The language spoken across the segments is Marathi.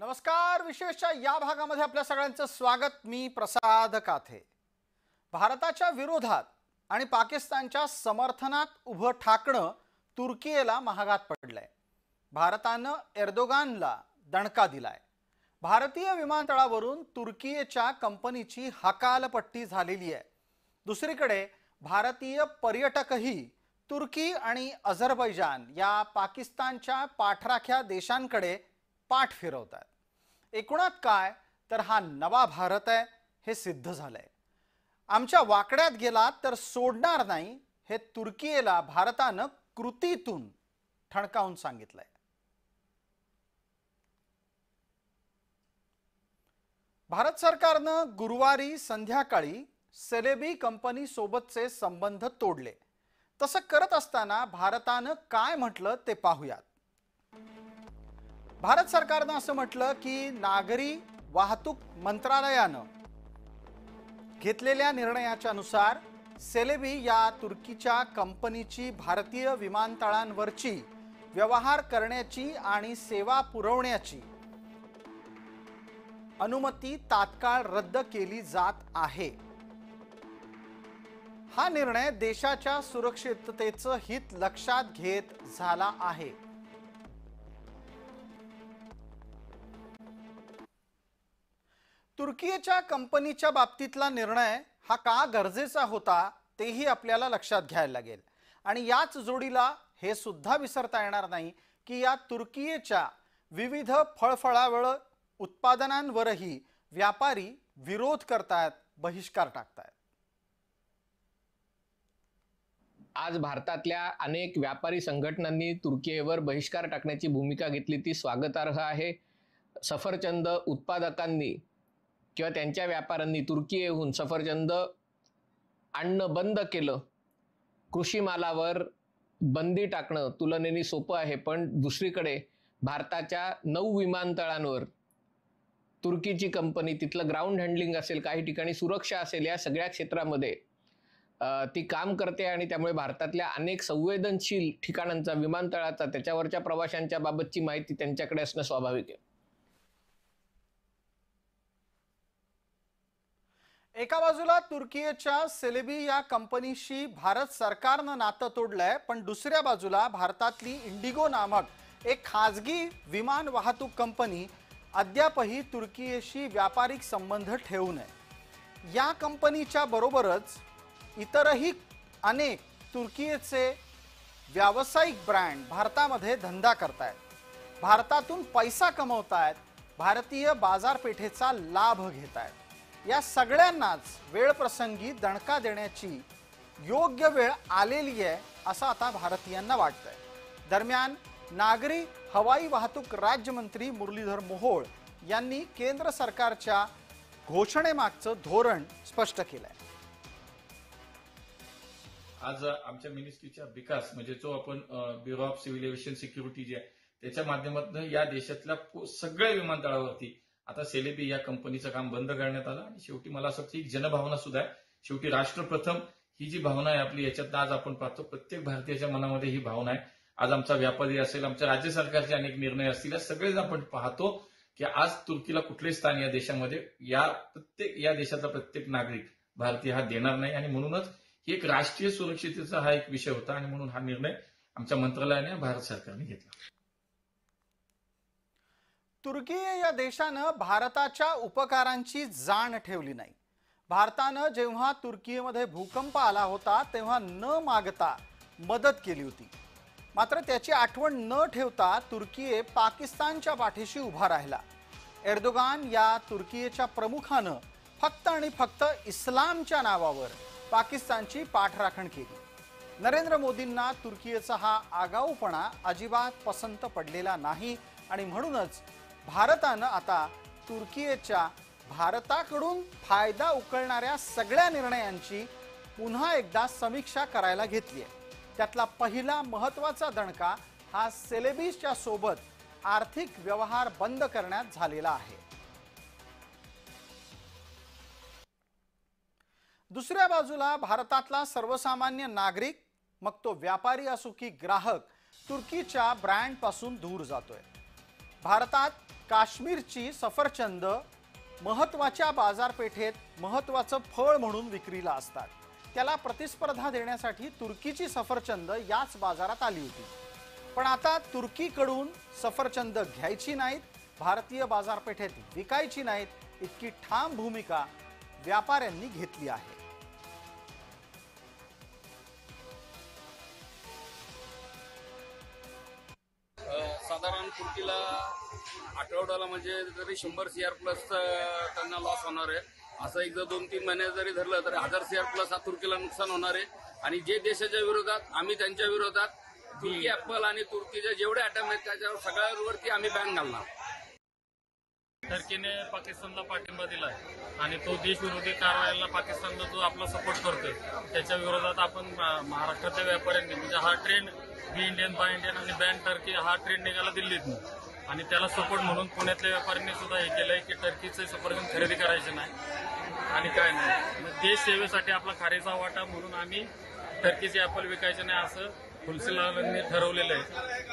नमस्कार. विशेषच्या या भागामध्ये आपल्या सगळ्यांचं स्वागत. मी प्रसाद काथे. भारताच्या विरोधात आणि पाकिस्तानच्या समर्थनात उभं ठाकणं तुर्कीला महागात पडलंय. भारतानं एर्दोगानला दणका दिलाय. भारतीय विमानतळावरून तुर्कीच्या कंपनीची हकालपट्टी झालेली आहे. दुसरीकडे भारतीय पर्यटकही तुर्की आणि अझरबैजान या पाकिस्तानच्या पाठराख्या देशांकडे पाठ फिरवतात. एकूणात काय तर हा नवा भारत आहे हे सिद्ध झालंय. आमच्या वाकड्यात गेलात तर सोडणार नाही हे तुर्कीला भारतानं कृतीतून ठणकावून सांगितलंय. भारत सरकारनं गुरुवारी संध्याकाळी सेलेबी कंपनी सोबतचे संबंध तोडले. तसं करत असताना भारतानं काय म्हटलं ते पाहूयात. भारत सरकारनं असं म्हटलं की नागरी वाहतूक मंत्रालयानं घेतलेल्या निर्णयाच्या नुसार सेलेबी या तुर्कीच्या कंपनीची भारतीय विमानतळांवरची व्यवहार करण्याची आणि सेवा पुरवण्याची अनुमती तात्काळ रद्द केली जात आहे. हा निर्णय देशाच्या सुरक्षिततेचं हित लक्षात घेत झाला आहे. तुर्कीच्या कंपनीच्या बाबतीतला निर्णय हा का गरजेचा होता तेही आपल्याला लक्षात घ्यायला लागेल. आणि याच जोडीला हे सुद्धा विसरता येणार नाही की या तुर्कीच्या विविध फळफळावळ उत्पादनांवरही व्यापारी विरोध करतात, बहिष्कार टाकतात. आज भारतातल्या अनेक व्यापारी संघटनांनी तुर्कीवर बहिष्कार टाकण्याची भूमिका घेतली, ती स्वागतार्ह आहे. सफरचंद उत्पादकांनी किंवा त्यांच्या व्यापाऱ्यांनी तुर्कीहून सफरचंद आणणं बंद केलं. कृषी मालावर बंदी टाकणं तुलनेने सोपं आहे, पण दुसरीकडे भारताच्या 9 विमानतळांवर तुर्कीची कंपनी, तिथलं ग्राउंड हँडलिंग असेल, काही ठिकाणी सुरक्षा असेल, या सगळ्या क्षेत्रामध्ये ती काम करते. आणि त्यामुळे भारतातल्या अनेक संवेदनशील ठिकाणांचा, विमानतळाचा, त्याच्यावरच्या प्रवाशांच्या बाबतची माहिती त्यांच्याकडे असणं स्वाभाविक आहे. एका बाजूला तुर्कीच्या सेलेबी या कंपनीशी भारत सरकारनं नातं तोडलंय, पण दुसऱ्या बाजूला भारतातली इंडिगो नामक एक खाजगी विमान वाहतूक कंपनी अद्यापही तुर्कीशी व्यापारिक संबंध ठेवू नये. या कंपनीच्या बरोबरच इतरही अनेक तुर्कीचे व्यावसायिक ब्रँड भारतामध्ये धंदा करतायत, भारतातून पैसा कमवतायत, भारतीय बाजारपेठेचा लाभ घेतायत. या सगळ्यांनाच वेळप्रसंगी दणका देण्याची योग्य वेळ आलेली आहे असं आता भारतीयांना वाटतंय. दरम्यान नागरी हवाई वाहतूक राज्यमंत्री मुरलीधर मोहोळ यांनी केंद्र सरकारच्या घोषणेमागचं धोरण स्पष्ट केलंय. आज आमच्या मिनिस्ट्रीच्या विकास म्हणजे जो आपण bureau of civil aviation security जे आहे त्याच्या माध्यमातून या देशातल्या सगळ्या विमानतळावरती आता सेलेबी या कंपनीचं काम बंद करण्यात आलं. आणि शेवटी मला असं वाटतं ही जनभावना सुद्धा आहे. शेवटी राष्ट्र प्रथम ही जी भावना आहे आपली, याच्यात आज आपण पाहतो प्रत्येक भारतीयाच्या मनामध्ये ही भावना आहे. आज आमचा व्यापारी असेल, आमच्या राज्य सरकारचे अनेक निर्णय असतील, सगळेच आपण पाहतो की आज तुर्कीला कुठलेही स्थान या देशामध्ये या देशाचा प्रत्येक नागरिक भारतीय हा देणार नाही. आणि म्हणूनच ही एक राष्ट्रीय सुरक्षिततेचा हा एक विषय होता आणि म्हणून हा निर्णय आमच्या मंत्रालयाने भारत सरकारने घेतला. तुर्की या देशानं भारताच्या उपकारांची जाण ठेवली नाही. भारतानं जेव्हा तुर्कीमध्ये भूकंप आला होता तेव्हा न मागता मदत केली होती. मात्र त्याची आठवण न ठेवता तुर्की पाकिस्तानच्या पाठीशी उभा राहिला. एर्दोगान या तुर्कीच्या प्रमुखानं फक्त आणि फक्त इस्लामच्या नावावर पाकिस्तानची पाठराखण केली. नरेंद्र मोदींना तुर्कीचा हा आगाऊपणा अजिबात पसंत पडलेला नाही आणि म्हणूनच भारतानं आता तुर्कीच्या भारताकडून फायदा उकळणाऱ्या सगळ्या निर्णयांची पुन्हा एकदा समीक्षा करायला घेतली आहे. त्यातला पहिला महत्त्वाचा दणका हा सेलेबीच्या सोबत आर्थिक व्यवहार बंद करण्यात झालेला आहे. दुसऱ्या बाजूला भारतातला सर्वसामान्य नागरिक, मग तो व्यापारी असो की ग्राहक, तुर्कीच्या ब्रँड पासून दूर जातोय. भारतात काश्मीरची सफरचंद महत्त्वाच्या बाजारपेठेत महत्त्वाचं फळ म्हणून विक्रीला असतात. त्याला प्रतिस्पर्धा देण्यासाठी तुर्कीची सफरचंद याच बाजारात आली होती. पण आता तुर्कीकडून सफरचंद घ्यायची नाहीत, भारतीय बाजारपेठेत विकायची नाहीत, इतकी ठाम भूमिका व्यापाऱ्यांनी घेतली आहे. साधारण तुर्कीला आठवड्याला म्हणजे जरी 100 CR प्लस त्यांना लॉस होणार आहे. असं एकदा 2-3 महिने जरी धरलं तरी 1000 CR प्लस हा तुर्कीला नुकसान होणार आहे. आणि जे देशाच्या विरोधात आम्ही त्यांच्या विरोधात तुर्की ऍपल आणि तुर्कीचे जेवढे आयटम आहेत त्याच्यावर सगळ्यावरती आम्ही बॅन घालणार. टर्कीने पाकिस्तानला पाठिंबा दिलाय आणि तो देशविरोधी कारवायांना पाकिस्तानला जो आपला सपोर्ट करतोय त्याच्या विरोधात आपण महाराष्ट्रातल्या व्यापाऱ्यांनी म्हणजे हा trend be Indian buy Indian आणि बॅन टर्की हा ट्रेंड निघाला दिल्लीतनं आणि त्याला सपोर्ट म्हणून पुण्यातल्या व्यापाऱ्यांनी सुद्धा हे केलंय की टर्कीचे सफरचंद खरेदी करायचे नाही आणि काय नाही. देश सेवेसाठी आपला खारीचा वाटा म्हणून आम्ही टर्कीचे ॲपल विकायचे नाही असं होलसेलरने ठरवलेलं आहे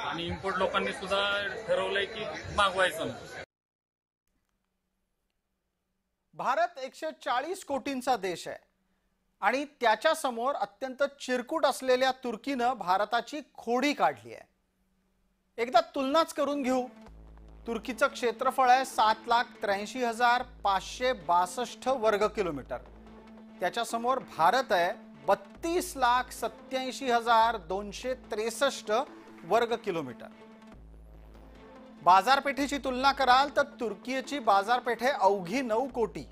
आणि इम्पोर्ट लोकांनी सुद्धा ठरवलंय की मागवायचं नाही. भारत 140 कोटींचा देश आहे आणि त्याच्या समोर अत्यंत चिरकुट असलेल्या तुर्कीनं भारताची खोडी काढली आहे. एकदा तुलनाच करून घेऊ. तुर्कीचं क्षेत्रफळ आहे 7,83,562 वर्ग किलोमीटर. त्याच्या समोर भारत आहे 32,87,263 वर्ग किलोमीटर. बाजारपेठेची तुलना कराल तर तुर्कीची बाजारपेठ आहे अवघी 9 कोटी.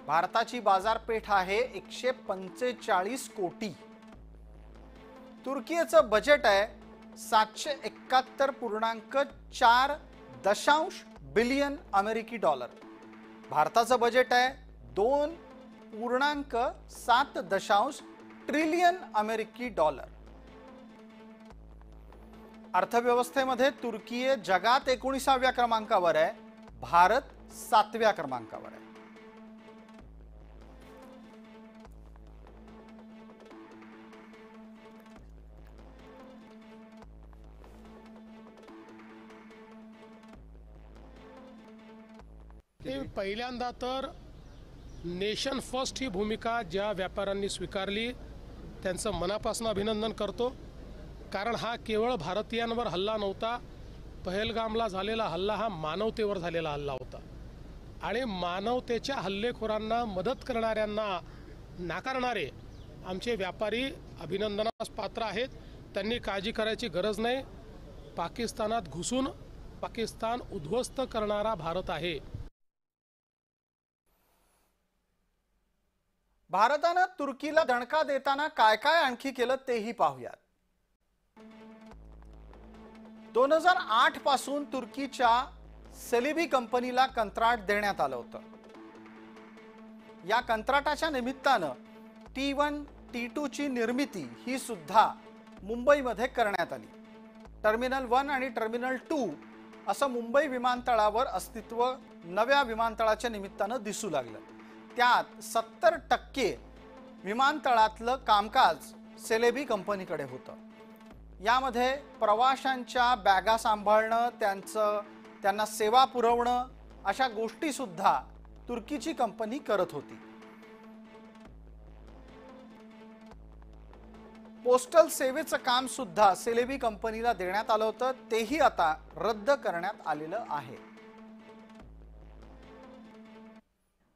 भारताची बाजारपेठ आहे 145 कोटी. तुर्कीचं बजेट आहे 771.4 बिलियन अमेरिकी डॉलर. भारताचं बजेट आहे 2.7 ट्रिलियन अमेरिकी डॉलर. अर्थव्यवस्थेमध्ये तुर्की जगात 19व्या क्रमांकावर आहे, भारत 7व्या क्रमांकावर आहे. पहिल्यांदा तर नेशन फर्स्ट ही भूमिका ज्या व्यापाऱ्यांनी स्वीकारली त्यांचं मनापासून अभिनंदन करतो. कारण हा केवळ भारतीयांवर हल्ला नव्हता. पहलगामला झालेला हल्ला हा मानवतेवर झालेला हल्ला होता आणि मानवतेच्या हल्लेखोरांना मदत करणाऱ्यांना नाकारणारे आमचे व्यापारी अभिनंदनास पात्र आहेत. त्यांनी काळजी करायची गरज नाही. पाकिस्तानात घुसून पाकिस्तान उद्ध्वस्त करणारा भारत आहे. भारतानं तुर्कीला दणका देताना काय काय आणखी केलं तेही पाहूयात. 2008 पासून तुर्कीच्या सेलेबी कंपनीला कंत्राट देण्यात आलं होतं. या कंत्राटाच्या निमित्तानं T1 T2 ची निर्मिती ही सुद्धा मुंबईमध्ये करण्यात आली. टर्मिनल 1 आणि टर्मिनल 2 असं मुंबई विमानतळावर अस्तित्व नव्या विमानतळाच्या निमित्तानं दिसू लागलं. त्यात 70% विमानतळातलं कामकाज सेलेबी कंपनीकडे होतं. यामध्ये प्रवाशांच्या बॅगा सांभाळणं, त्यांना सेवा पुरवणं अशा गोष्टी सुद्धा तुर्कीची कंपनी करत होती. पोस्टल सेवेचं काम सुद्धा सेलेबी कंपनीला देण्यात आलं होतं. तेही आता रद्द करण्यात आलेलं आहे.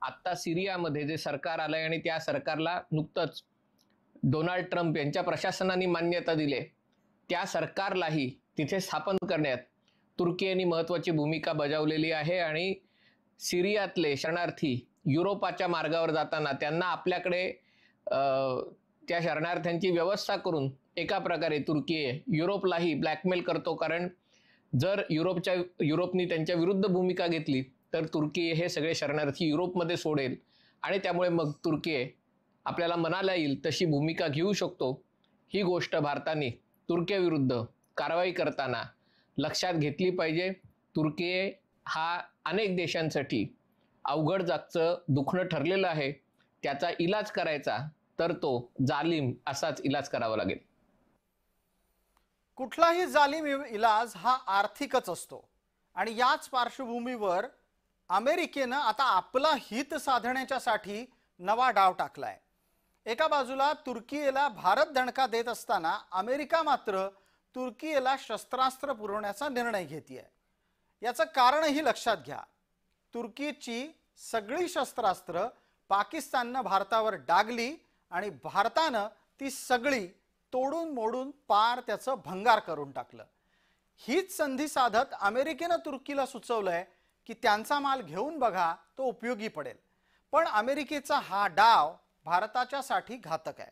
आता सिरियामध्ये जे सरकार आलंय आणि त्या सरकारला नुकतंच डोनाल्ड ट्रम्प यांच्या प्रशासनाने मान्यता दिली, त्या सरकारलाही तिथे स्थापन करण्यात तुर्कीने महत्त्वाची भूमिका बजावलेली आहे. आणि सिरियातले शरणार्थी युरोपाच्या मार्गावर जाताना त्यांना आपल्याकडे त्या शरणार्थ्यांची व्यवस्था करून एका प्रकारे तुर्की युरोपलाही ब्लॅकमेल करतो. कारण जर युरोपनी त्यांच्या विरुद्ध भूमिका घेतली तर तुर्की हे सगळे शरणार्थी युरोपमध्ये सोडेल आणि त्यामुळे मग तुर्की आपल्याला मनाला येईल तशी भूमिका घेऊ शकतो. ही गोष्ट भारताने तुर्कीविरुद्ध कारवाई करताना लक्षात घेतली पाहिजे. तुर्की हा अनेक देशांसाठी अवघड जागचं दुखणं ठरलेलं आहे. त्याचा इलाज करायचा तर तो जालिम असाच इलाज करावा लागेल. कुठलाही जालिम इलाज हा आर्थिकच असतो आणि याच पार्श्वभूमीवर अमेरिकेनं आता आपलं हित साधण्याच्यासाठी नवा डाव टाकलाय. एका बाजूला तुर्कीला भारत दणका देत असताना अमेरिका मात्र तुर्कीला शस्त्रास्त्र पुरवण्याचा निर्णय घेतेय. याचं कारणही लक्षात घ्या. तुर्कीची सगळी शस्त्रास्त्र पाकिस्ताननं भारतावर डागली आणि भारतानं ती सगळी तोडून मोडून पार त्याचं भंगार करून टाकलं. हीच संधी साधत अमेरिकेनं तुर्कीला सुचवलंय की त्यांचा माल घेऊन बघा, तो उपयोगी पडेल. पण अमेरिकेचा हा डाव भारताच्यासाठी घातक आहे.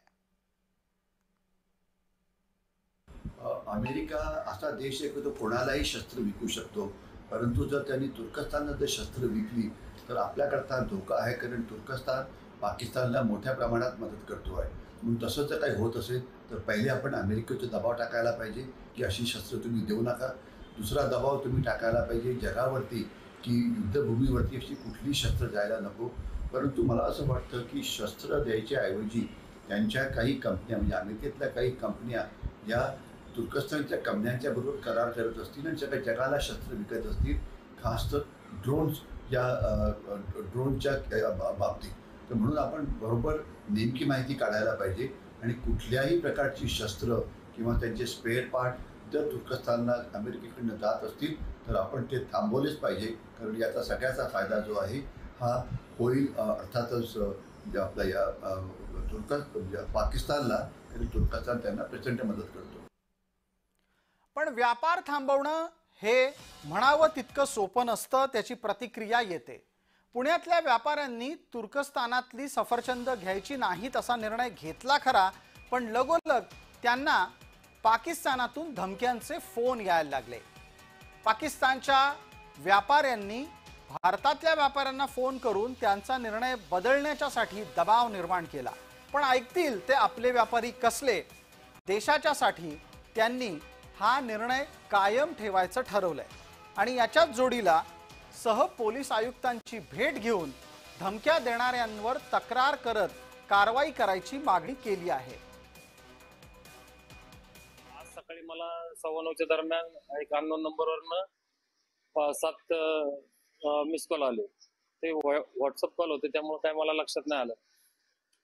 अमेरिका असा देश आहे की तो कोणालाही शस्त्र विकू शकतो, परंतु जर त्यांनी तुर्कस्तानला जर शस्त्र विकली तर आपल्याकरता धोका आहे, कारण तुर्कस्तान पाकिस्तानला मोठ्या प्रमाणात मदत करतो आहे. म्हणून तसं जर काही होत असेल तर पहिले आपण अमेरिकेचा दबाव टाकायला पाहिजे की अशी शस्त्र तुम्ही देऊ नका. दुसरा दबाव तुम्ही टाकायला पाहिजे जगावरती की युद्धभूमीवरती अशी कुठली शस्त्र जायला नको. परंतु मला असं वाटतं की शस्त्र द्यायच्या ऐवजी त्यांच्या काही कंपन्या, म्हणजे अमेरिकेतल्या काही कंपन्या या तुर्कस्तानच्या कंपन्यांच्या बरोबर करार करत असतील आणि सगळ्या जगाला शस्त्र विकत असतील, खास तर ड्रोन्स या ड्रोनच्या बाबतीत. तर म्हणून आपण बरोबर नेमकी माहिती काढायला पाहिजे आणि कुठल्याही प्रकारची शस्त्र किंवा त्यांचे स्पेअर पार्ट जर तुर्कस्तानला अमेरिकेकडनं जात असतील तर आपण ते थांबवलेच पाहिजे, कारण याचा सगळ्याचा फायदा जो आहे हा होईल अर्थातच आपल्या या पाकिस्तानला, आणि तुर्कस्तान त्यांना प्रचंड मदत करतो. पण व्यापार थांबवणं हे म्हणावं तितकं सोपं नसतं, त्याची प्रतिक्रिया येते. पुण्यातल्या व्यापाऱ्यांनी तुर्कस्तानातली सफरचंद घ्यायची नाहीत असा निर्णय घेतला खरा, पण लगोलग त्यांना पाकिस्तानातून धमक्यांचे फोन यायला लागले. पाकिस्तानच्या व्यापाऱ्यांनी भारतातल्या व्यापाऱ्यांना फोन करून त्यांचा निर्णय बदलण्याच्यासाठी दबाव निर्माण केला. पण ऐकतील ते आपले व्यापारी कसले? देशाच्यासाठी त्यांनी हा निर्णय कायम ठेवायचं ठरवलंय आणि याच्याच जोडीला सह पोलीस आयुक्तांची भेट घेऊन धमक्या देणाऱ्यांवर तक्रार करत कारवाई करायची मागणी केली आहे. आज सकाळी मला 9:15 दरम्यान एक अननोन नंबरवरनं 7 मिस कॉल आले. ते व्हॉट्सअप कॉल होते, त्यामुळे काय मला लक्षात नाही आलं.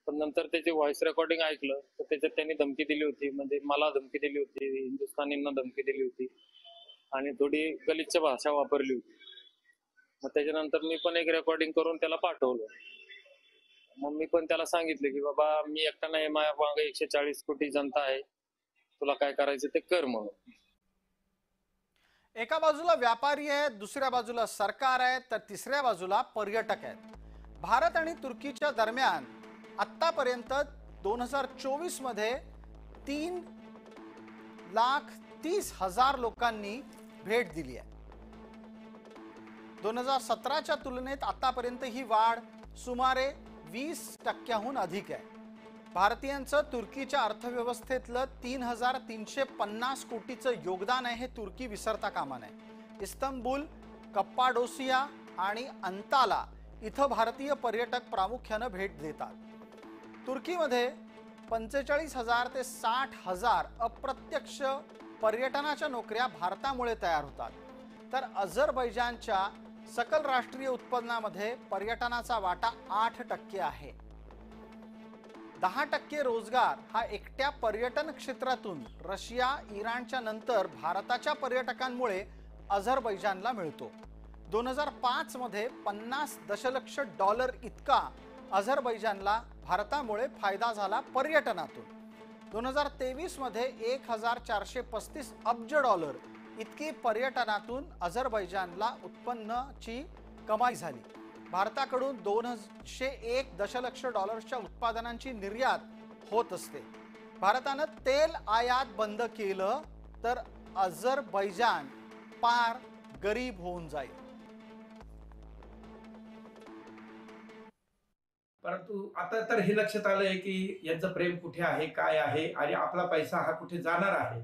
पण नंतर त्याची व्हॉइस रेकॉर्डिंग ऐकलं तर त्याच्यात त्यांनी धमकी दिली होती, म्हणजे मला धमकी दिली होती, हिंदुस्थानींना धमकी दिली होती आणि थोडी गलिच्छ भाषा वापरली होती. मग त्याच्यानंतर मी पण एक रेकॉर्डिंग करून त्याला पाठवलं. मग मी पण त्याला सांगितलं की बाबा मी एकटा नाही, माझ्या मागे 140 कोटी जनता आहे, तुला काय करायचं ते कर म्हणून. एका बाजूला व्यापारी आहेत, दुसऱ्या बाजूला सरकार आहे, तर तिसऱ्या बाजूला पर्यटक आहेत. भारत आणि तुर्कीच्या दरम्यान आतापर्यंत 2024 मध्ये 3,30,000 लोकांनी भेट दिली आहे. 2017च्या तुलनेत आतापर्यंत ही वाढ सुमारे 20% अधिक आहे. भारतीयांचं तुर्कीच्या अर्थव्यवस्थेतलं 3,350 कोटीचं योगदान आहे हे तुर्की विसरता कामा नये. इस्तंबूल, कप्पाडोसिया आणि अंताला इथं भारतीय पर्यटक प्रामुख्यानं भेट देतात. तुर्कीमध्ये 45,000 ते 60,000 अप्रत्यक्ष पर्यटनाच्या नोकऱ्या भारतामुळे तयार होतात. तर अझरबैजानच्या सकल राष्ट्रीय उत्पन्नामध्ये पर्यटनाचा वाटा 8% आहे. 10% रोजगार हा एकट्या पर्यटन क्षेत्रातून रशिया, इराणच्या नंतर भारताच्या पर्यटकांमुळे अझरबैजानला मिळतो. 2005 मध्ये $50 दशलक्ष इतका अझरबैजानला भारतामुळे फायदा झाला पर्यटनातून. 2023 मध्ये $1,435 अब्ज इतकी पर्यटनातून अझरबैजानला उत्पन्नाची कमाई झाली. भारताकडून $201 दशलक्ष उत्पादनांची निर्यात होत असते. भारतानं तेल आयात बंद केलं तर अझरबैजान पार गरीब होऊन जाईल. परंतु आता तर हे लक्षात आलंय की यांचं प्रेम कुठे आहे, काय आहे आणि आपला पैसा हा कुठे जाणार आहे.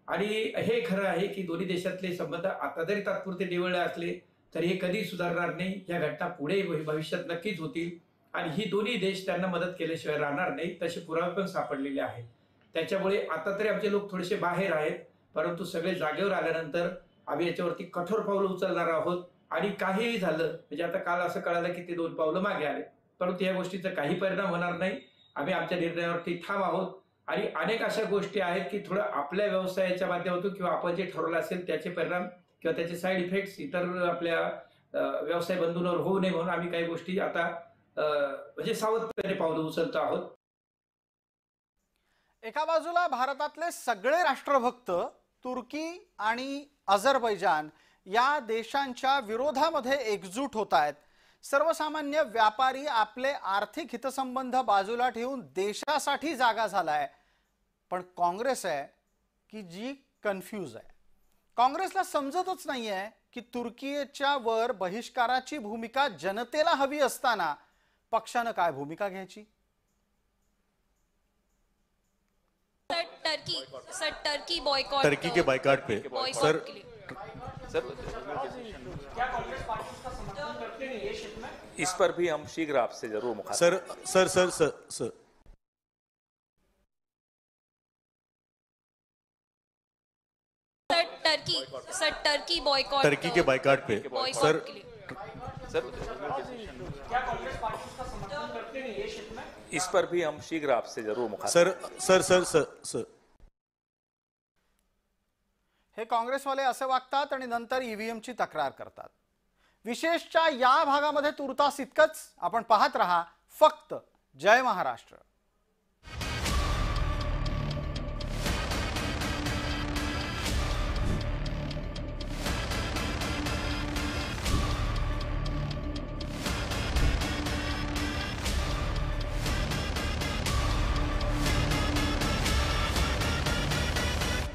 आणि हे खरं आहे की दोन्ही देशातले संबंध आता जरी तात्पुरते निवडले असले तरी हे कधी सुधारणार नाही. या घटना पुढे भविष्यात नक्कीच होतील आणि ही दोन्ही देश त्यांना मदत केल्याशिवाय राहणार नाही, तसे पुरावे पण सापडलेले आहेत. त्याच्यामुळे आता तरी आमचे लोक थोडेसे बाहेर आहेत, परंतु सगळे जागेवर आल्यानंतर आम्ही याच्यावरती कठोर पावलं उचलणार आहोत आणि काहीही झालं म्हणजे आता काल असं कळालं की ते 2 पावलं मागे आले, परंतु या गोष्टीचा काही परिणाम होणार नाही. आम्ही आमच्या निर्णयावरती ठाम आहोत आणि अनेक अशा गोष्टी आहेत की थोडं आपल्या व्यवसायाच्या माध्यमातून किंवा आपण जे ठरवलं असेल त्याचे परिणाम किंवा त्याचे साईड इफेक्ट्स इतर आपल्या व्यवसाय बंधूंवर होऊ नये म्हणून आम्ही काही गोष्टी आता म्हणजे सावधपणे पावलं उचलतो आहोत. एका बाजूला भारतातले सगळे राष्ट्रभक्त तुर्की आणि अझरबैजान या देशांच्या विरोधामध्ये एकजूट होत आहेत. सर्वसामान्य व्यापारी आपले आर्थिक हितसंबंध बाजूला ठेवून देशासाठी जागा झालाय. पण काँग्रेस आहे की जी कन्फ्यूज आहे. काँग्रेसला समजतच नाहीये की तुर्कीच्या वर बहिष्काराची भूमिका जनतेला हवी असताना पक्षानं काय भूमिका घ्यायची. टर्की बॉयकॉट, टर्की के बाइकाट पे सर इस पर भी हम शीघ्र आपसे जरूर मुखातिब sir sir sir sir sir Turkey boycott, Turkey के बाइकाट पे सर इस पर भी हम शीघ्र आपसे जरूर मुखातिब sir sir sir sir sir हे काँग्रेसवाले असे वागतात आणि नंतर ईव्हीएमची तक्रार करतात. विशेषच्या या भागामध्ये तुर्तास इतकंच. आपण पाहत रहा फक्त जय महाराष्ट्र.